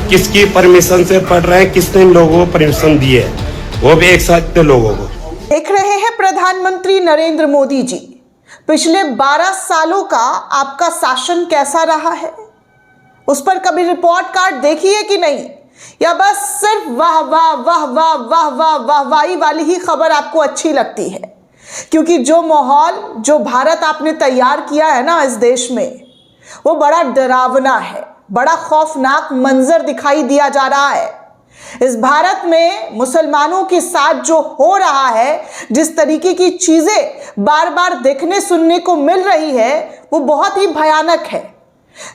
किसकी परमिशन से पढ़ रहे हैं, किसने इन लोगों को परमिशन दी है, वो भी एक साथ के लोगों को। देख रहे हैं प्रधानमंत्री नरेंद्र मोदी जी, पिछले 12 सालों का आपका शासन कैसा रहा है, उस पर कभी रिपोर्ट कार्ड देखी है कि नहीं, या बस सिर्फ वाह वाह वाह वाह वाह वाह वाहवाही वाली ही खबर आपको अच्छी लगती है? क्योंकि जो माहौल, जो भारत आपने तैयार किया है ना इस देश में, वो बड़ा डरावना है, बड़ा खौफनाक मंजर दिखाई दिया जा रहा है। इस भारत में मुसलमानों के साथ जो हो रहा है, जिस तरीके की चीजें बार बार देखने सुनने को मिल रही है, वो बहुत ही भयानक है।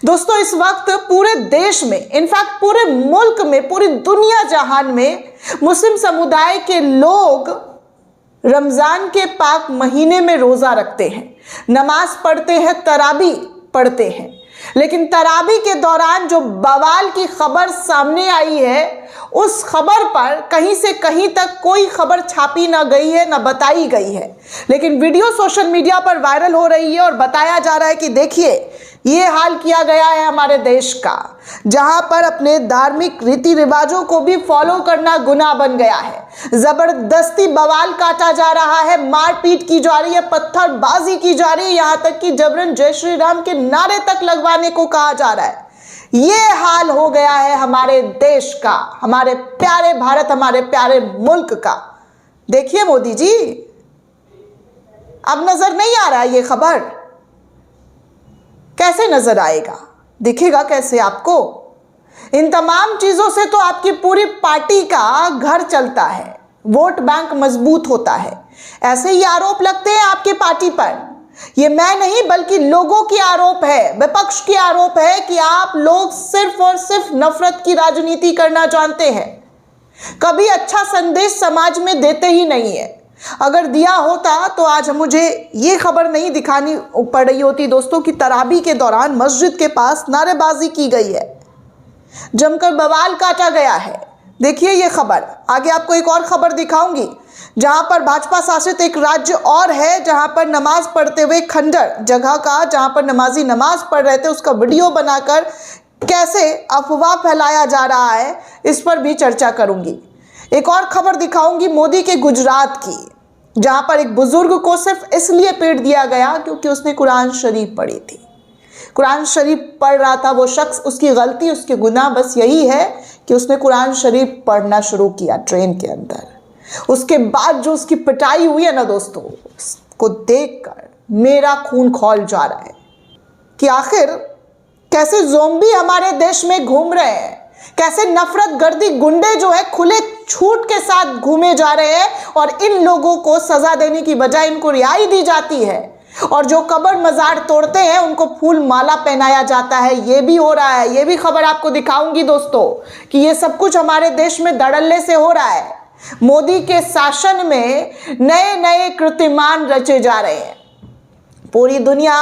दोस्तों, इस वक्त पूरे देश में, इनफैक्ट पूरे मुल्क में, पूरी दुनिया जहान में मुस्लिम समुदाय के लोग रमजान के पाक महीने में रोजा रखते हैं, नमाज पढ़ते हैं, तरावी पढ़ते हैं। लेकिन तरावी के दौरान जो बवाल की खबर सामने आई है, उस खबर पर कहीं से कहीं तक कोई खबर छापी ना गई है, ना बताई गई है। लेकिन वीडियो सोशल मीडिया पर वायरल हो रही है और बताया जा रहा है कि देखिए, ये हाल किया गया है हमारे देश का, जहां पर अपने धार्मिक रीति रिवाजों को भी फॉलो करना गुनाह बन गया है। जबरदस्ती बवाल काटा जा रहा है, मारपीट की जा रही है, पत्थरबाजी की जा रही है, यहां तक कि जबरन जय श्री राम के नारे तक लगवाने को कहा जा रहा है। ये हाल हो गया है हमारे देश का, हमारे प्यारे भारत, हमारे प्यारे मुल्क का। देखिए मोदी जी, अब नजर नहीं आ रहा ये खबर? कैसे नजर आएगा, दिखेगा कैसे आपको? इन तमाम चीजों से तो आपकी पूरी पार्टी का घर चलता है, वोट बैंक मजबूत होता है। ऐसे ही आरोप लगते हैं आपकी पार्टी पर। ये मैं नहीं बल्कि लोगों की आरोप है, विपक्ष की आरोप है कि आप लोग सिर्फ और सिर्फ नफरत की राजनीति करना जानते हैं। कभी अच्छा संदेश समाज में देते ही नहीं है। अगर दिया होता तो आज मुझे ये खबर नहीं दिखानी पड़ रही होती दोस्तों कि तरावी के दौरान मस्जिद के पास नारेबाजी की गई है, जमकर बवाल काटा गया है। देखिए ये खबर, आगे आपको एक और खबर दिखाऊंगी जहां पर भाजपा शासित एक राज्य और है, जहां पर नमाज पढ़ते हुए खंडर जगह का, जहां पर नमाजी नमाज पढ़ रहे थे, उसका वीडियो बनाकर कैसे अफवाह फैलाया जा रहा है, इस पर भी चर्चा करूंगी। एक और खबर दिखाऊंगी मोदी के गुजरात की, जहां पर एक बुजुर्ग को सिर्फ इसलिए पीट दिया गया क्योंकि उसने कुरान शरीफ पढ़ी थी। कुरान शरीफ पढ़ रहा था वो शख्स, उसकी गलती, उसके गुनाह बस यही है कि उसने कुरान शरीफ पढ़ना शुरू किया ट्रेन के अंदर। उसके बाद जो उसकी पिटाई हुई है ना दोस्तों, उसको देखकर मेरा खून खौल जा रहा है कि आखिर कैसे ज़ोंबी हमारे देश में घूम रहे हैं, कैसे नफरत गर्दी गुंडे जो है खुले छूट के साथ घूमे जा रहे हैं, और इन लोगों को सजा देने की बजाय इनको रिहाई दी जाती है, और जो कब्र मजार तोड़ते हैं उनको फूल माला पहनाया जाता है। ये भी हो रहा है, ये भी खबर आपको दिखाऊंगी दोस्तों कि ये सब कुछ हमारे देश में धड़ल्ले से हो रहा है। मोदी के शासन में नए नए कीर्तिमान रचे जा रहे हैं। पूरी दुनिया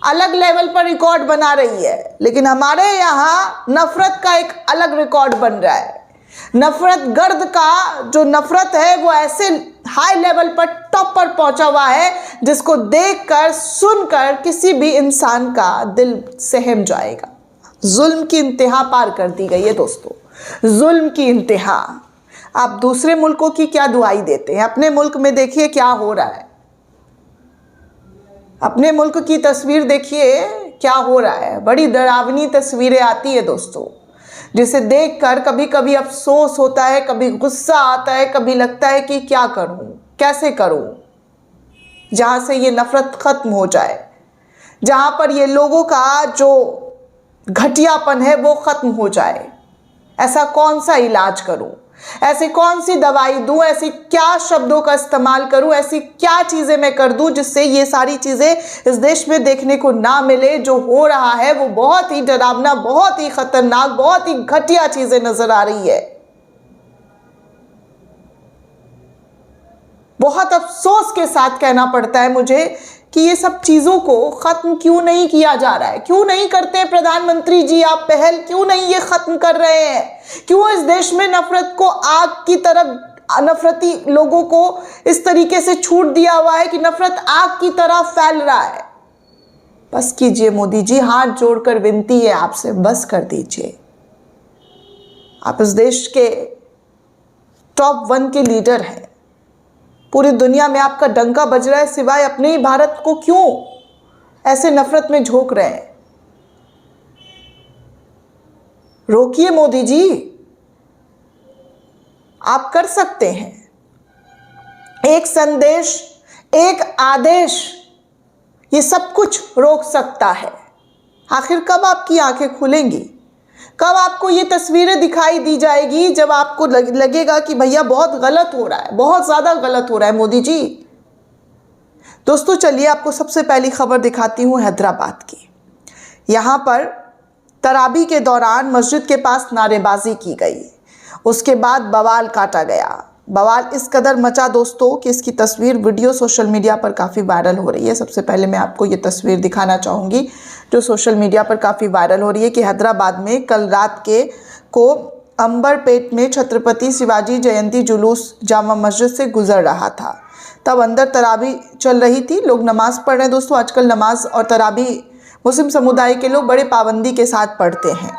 अलग लेवल पर रिकॉर्ड बना रही है, लेकिन हमारे यहाँ नफरत का एक अलग रिकॉर्ड बन रहा है। नफरत गर्द का जो नफरत है वो ऐसे हाई लेवल पर, टॉप पर पहुंचा हुआ है, जिसको देखकर सुनकर किसी भी इंसान का दिल सहम जाएगा। जुल्म की इंतहा पार कर दी गई है दोस्तों, जुल्म की इंतहा। आप दूसरे मुल्कों की क्या दुआई देते हैं? अपने मुल्क में देखिए क्या हो रहा है, अपने मुल्क की तस्वीर देखिए क्या हो रहा है। बड़ी डरावनी तस्वीरें आती है दोस्तों, जिसे देखकर कभी कभी अफसोस होता है, कभी गुस्सा आता है, कभी लगता है कि क्या करूं, कैसे करूं, जहां से ये नफरत खत्म हो जाए, जहां पर ये लोगों का जो घटियापन है वो खत्म हो जाए। ऐसा कौन सा इलाज करूं, ऐसी कौन सी दवाई दूं, ऐसी क्या शब्दों का इस्तेमाल करूं, ऐसी क्या चीजें मैं कर दूं जिससे ये सारी चीजें इस देश में देखने को ना मिले। जो हो रहा है वो बहुत ही डरावना, बहुत ही खतरनाक, बहुत ही घटिया चीजें नजर आ रही है। बहुत अफसोस के साथ कहना पड़ता है मुझे कि ये सब चीजों को खत्म क्यों नहीं किया जा रहा है, क्यों नहीं करते प्रधानमंत्री जी आप पहल, क्यों नहीं ये खत्म कर रहे हैं? क्यों इस देश में नफरत को आग की तरह, नफरती लोगों को इस तरीके से छूट दिया हुआ है कि नफरत आग की तरह फैल रहा है? बस कीजिए मोदी जी, हाथ जोड़कर विनती है आपसे, बस कर दीजिए। आप इस देश के टॉप 1 के लीडर हैं। पूरी दुनिया में आपका डंका बज रहा है, सिवाय अपने ही भारत को क्यों ऐसे नफरत में झोंक रहे हैं? रोकिए मोदी जी, आप कर सकते हैं। एक संदेश, एक आदेश, ये सब कुछ रोक सकता है। आखिर कब आपकी आंखें खुलेंगी? कब आपको ये तस्वीरें दिखाई दी जाएगी जब आपको लगेगा कि भैया बहुत गलत हो रहा है, बहुत ज़्यादा गलत हो रहा है मोदी जी? दोस्तों चलिए आपको सबसे पहली खबर दिखाती हूँ हैदराबाद की। यहाँ पर तराबी के दौरान मस्जिद के पास नारेबाजी की गई, उसके बाद बवाल काटा गया। बवाल इस कदर मचा दोस्तों कि इसकी तस्वीर, वीडियो सोशल मीडिया पर काफ़ी वायरल हो रही है। सबसे पहले मैं आपको ये तस्वीर दिखाना चाहूँगी जो सोशल मीडिया पर काफ़ी वायरल हो रही है कि हैदराबाद में कल रात को अंबरपेट में छत्रपति शिवाजी जयंती जुलूस जामा मस्जिद से गुजर रहा था। तब अंदर तराबी चल रही थी, लोग नमाज़ पढ़ रहे हैं। दोस्तों आजकल नमाज और तराबी मुस्लिम समुदाय के लोग बड़े पाबंदी के साथ पढ़ते हैं।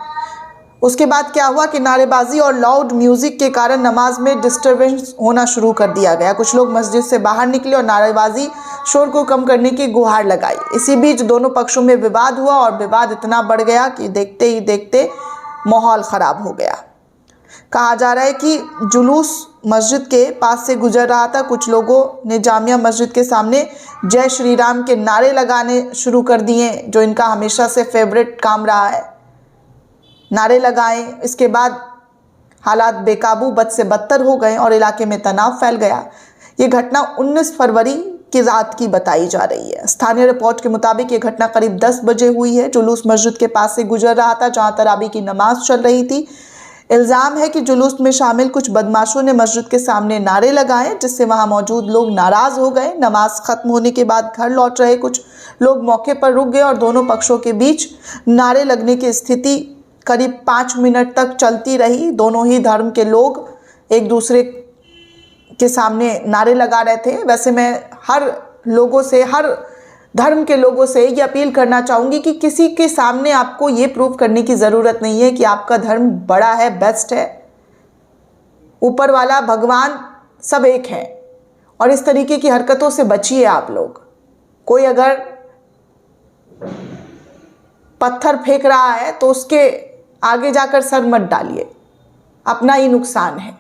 उसके बाद क्या हुआ कि नारेबाजी और लाउड म्यूज़िक के कारण नमाज में डिस्टर्बेंस होना शुरू कर दिया गया। कुछ लोग मस्जिद से बाहर निकले और नारेबाजी शोर को कम करने की गुहार लगाई। इसी बीच दोनों पक्षों में विवाद हुआ और विवाद इतना बढ़ गया कि देखते ही देखते माहौल ख़राब हो गया। कहा जा रहा है कि जुलूस मस्जिद के पास से गुजर रहा था। कुछ लोगों ने जामिया मस्जिद के सामने जय श्री राम के नारे लगाने शुरू कर दिए, जो इनका हमेशा से फेवरेट काम रहा है। नारे लगाए, इसके बाद हालात बेकाबू, बद से बदतर हो गए और इलाके में तनाव फैल गया। ये घटना 19 फरवरी की रात की बताई जा रही है। स्थानीय रिपोर्ट के मुताबिक ये घटना करीब 10 बजे हुई है। जुलूस मस्जिद के पास से गुजर रहा था जहां तराबी की नमाज चल रही थी। इल्ज़ाम है कि जुलूस में शामिल कुछ बदमाशों ने मस्जिद के सामने नारे लगाए, जिससे वहां मौजूद लोग नाराज़ हो गए। नमाज खत्म होने के बाद घर लौट रहे कुछ लोग मौके पर रुक गए और दोनों पक्षों के बीच नारे लगने की स्थिति करीब 5 मिनट तक चलती रही। दोनों ही धर्म के लोग एक दूसरे के सामने नारे लगा रहे थे। वैसे मैं हर धर्म के लोगों से ये अपील करना चाहूँगी कि किसी के सामने आपको ये प्रूव करने की ज़रूरत नहीं है कि आपका धर्म बड़ा है, बेस्ट है। ऊपर वाला भगवान सब एक है और इस तरीके की हरकतों से बचिए आप लोग। कोई अगर पत्थर फेंक रहा है तो उसके आगे जाकर सर मत डालिए, अपना ही नुकसान है।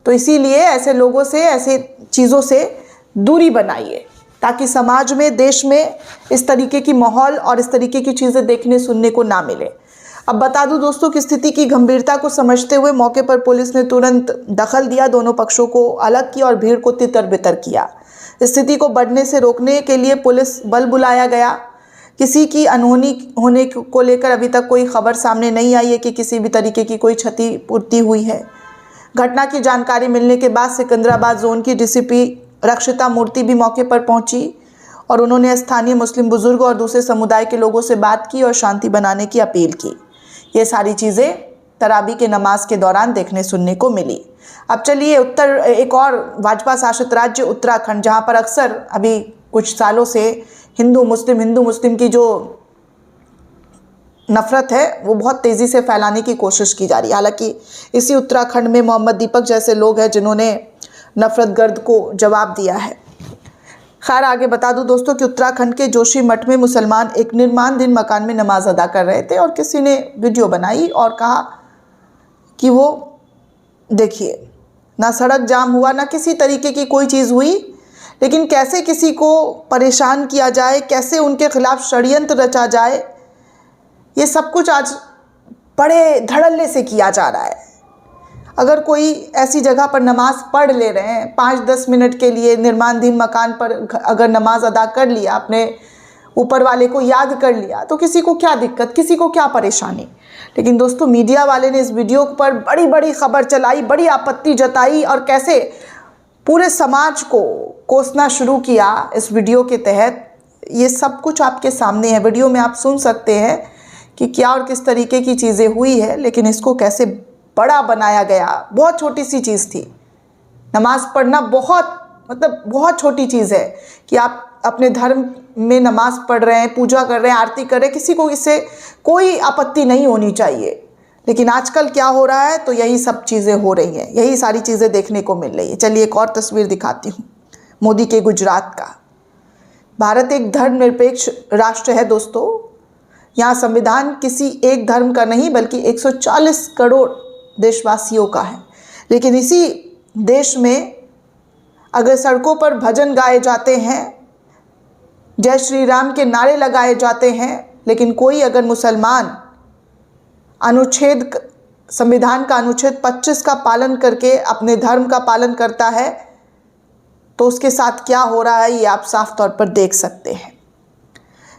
तो इसीलिए ऐसे लोगों से, ऐसे चीज़ों से दूरी बनाइए ताकि समाज में, देश में इस तरीके की माहौल और इस तरीके की चीज़ें देखने सुनने को ना मिले। अब बता दूं दोस्तों कि स्थिति की गंभीरता को समझते हुए मौके पर पुलिस ने तुरंत दखल दिया, दोनों पक्षों को अलग किया और भीड़ को तितर बितर किया। स्थिति को बढ़ने से रोकने के लिए पुलिस बल बुलाया गया। किसी की अनहोनी होने को लेकर अभी तक कोई खबर सामने नहीं आई है कि किसी भी तरीके की कोई क्षतिपूर्ति हुई है। घटना की जानकारी मिलने के बाद सिकंदराबाद जोन की डीसीपी रक्षिता मूर्ति भी मौके पर पहुंची और उन्होंने स्थानीय मुस्लिम बुजुर्गों और दूसरे समुदाय के लोगों से बात की और शांति बनाने की अपील की। ये सारी चीज़ें तराबी के नमाज के दौरान देखने सुनने को मिली। अब चलिए एक और भाजपा शासित राज्य उत्तराखंड, जहाँ पर अक्सर अभी कुछ सालों से हिंदू मुस्लिम की जो नफ़रत है वो बहुत तेज़ी से फैलाने की कोशिश की जा रही है। हालांकि इसी उत्तराखंड में मोहम्मद दीपक जैसे लोग हैं जिन्होंने नफ़रत गर्द को जवाब दिया है। खैर आगे बता दूं दोस्तों कि उत्तराखंड के जोशी मठ में मुसलमान एक निर्माणाधीन मकान में नमाज अदा कर रहे थे और किसी ने वीडियो बनाई और कहा कि वो देखिए, ना सड़क जाम हुआ, ना किसी तरीके की कोई चीज़ हुई, लेकिन कैसे किसी को परेशान किया जाए, कैसे उनके खिलाफ षड्यंत्र रचा जाए, ये सब कुछ आज बड़े धड़ल्ले से किया जा रहा है। अगर कोई ऐसी जगह पर नमाज पढ़ ले रहे हैं 5-10 मिनट के लिए, निर्माणाधीन मकान पर अगर नमाज अदा कर लिया, अपने ऊपर वाले को याद कर लिया, तो किसी को क्या दिक्कत, किसी को क्या परेशानी। लेकिन दोस्तों मीडिया वाले ने इस वीडियो पर बड़ी बड़ी खबर चलाई, बड़ी आपत्ति जताई और कैसे पूरे समाज को कोसना शुरू किया इस वीडियो के तहत। ये सब कुछ आपके सामने है। वीडियो में आप सुन सकते हैं कि क्या और किस तरीके की चीज़ें हुई है, लेकिन इसको कैसे बड़ा बनाया गया। बहुत छोटी सी चीज़ थी, नमाज पढ़ना बहुत छोटी चीज़ है कि आप अपने धर्म में नमाज पढ़ रहे हैं, पूजा कर रहे हैं, आरती कर रहे हैं, किसी को इससे कोई आपत्ति नहीं होनी चाहिए। लेकिन आजकल क्या हो रहा है, तो यही सब चीज़ें हो रही हैं, यही सारी चीज़ें देखने को मिल रही है। चलिए एक और तस्वीर दिखाती हूँ मोदी के गुजरात का। भारत एक धर्मनिरपेक्ष राष्ट्र है दोस्तों। यहाँ संविधान किसी एक धर्म का नहीं बल्कि 140 करोड़ देशवासियों का है। लेकिन इसी देश में अगर सड़कों पर भजन गाए जाते हैं, जय श्री राम के नारे लगाए जाते हैं, लेकिन कोई अगर मुसलमान संविधान का अनुच्छेद 25 का पालन करके अपने धर्म का पालन करता है, तो उसके साथ क्या हो रहा है ये आप साफ तौर पर देख सकते हैं।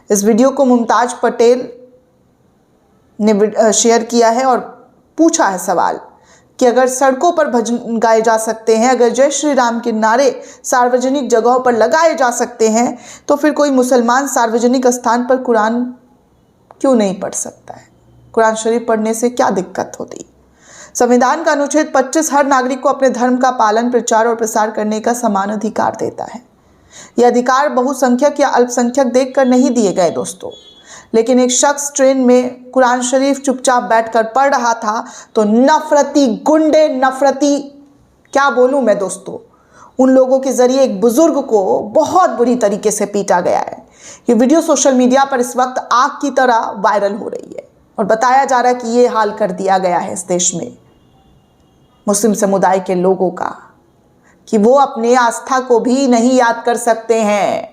इस वीडियो को मुमताज पटेल ने शेयर किया है और पूछा है सवाल कि अगर सड़कों पर भजन गाए जा सकते हैं, अगर जय श्री राम के नारे सार्वजनिक जगहों पर लगाए जा सकते हैं, तो फिर कोई मुसलमान सार्वजनिक स्थान पर कुरान क्यों नहीं पढ़ सकता है? कुरान शरीफ पढ़ने से क्या दिक्कत होती? संविधान का अनुच्छेद 25 हर नागरिक को अपने धर्म का पालन, प्रचार और प्रसार करने का समान अधिकार देता है। यह अधिकार बहुसंख्यक या अल्पसंख्यक देखकर नहीं दिए गए दोस्तों। लेकिन एक शख्स ट्रेन में कुरान शरीफ चुपचाप बैठकर पढ़ रहा था तो नफरती गुंडे, नफरती क्या बोलूं मैं दोस्तों, उन लोगों के जरिए एक बुजुर्ग को बहुत बुरी तरीके से पीटा गया है। ये वीडियो सोशल मीडिया पर इस वक्त आग की तरह वायरल हो रही है और बताया जा रहा है कि ये हाल कर दिया गया है इस देश में मुस्लिम समुदाय के लोगों का कि वो अपने आस्था को भी नहीं याद कर सकते हैं,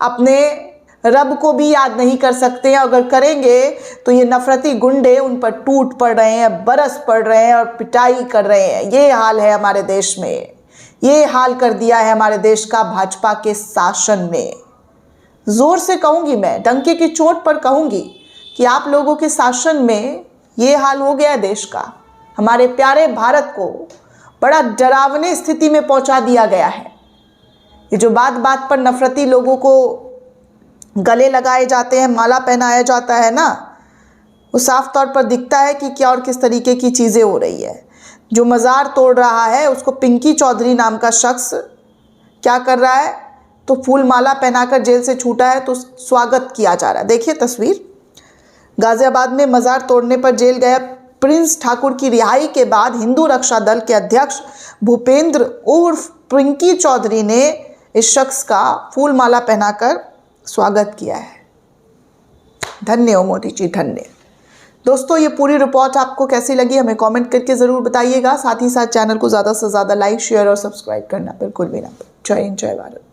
अपने रब को भी याद नहीं कर सकते हैं। अगर करेंगे तो ये नफरती गुंडे उन पर टूट पड़ रहे हैं, बरस पड़ रहे हैं और पिटाई कर रहे हैं। ये हाल है हमारे देश में, ये हाल कर दिया है हमारे देश का भाजपा के शासन में। जोर से कहूंगी मैं, डंके की चोट पर कहूंगी कि आप लोगों के शासन में ये हाल हो गया है देश का। हमारे प्यारे भारत को बड़ा डरावनी स्थिति में पहुंचा दिया गया है। ये जो बात बात पर नफरती लोगों को गले लगाए जाते हैं, माला पहनाया जाता है ना, वो साफ तौर पर दिखता है कि क्या और किस तरीके की चीज़ें हो रही है। जो मज़ार तोड़ रहा है उसको पिंकी चौधरी नाम का शख्स क्या कर रहा है, तो फूल माला पहनाकर जेल से छूटा है तो स्वागत किया जा रहा है। देखिए तस्वीर, गाजियाबाद में मज़ार तोड़ने पर जेल गया प्रिंस ठाकुर की रिहाई के बाद हिंदू रक्षा दल के अध्यक्ष भूपेंद्र उर्फ पिंकी चौधरी ने इस शख्स का फूल माला पहनाकर स्वागत किया है। धन्य हो मोदी जी, धन्य। दोस्तों ये पूरी रिपोर्ट आपको कैसी लगी हमें कमेंट करके ज़रूर बताइएगा। साथ ही साथ चैनल को ज़्यादा से ज़्यादा लाइक, शेयर और सब्सक्राइब करना बिल्कुल भी ना भूलें। जय हिंद, जय भारत।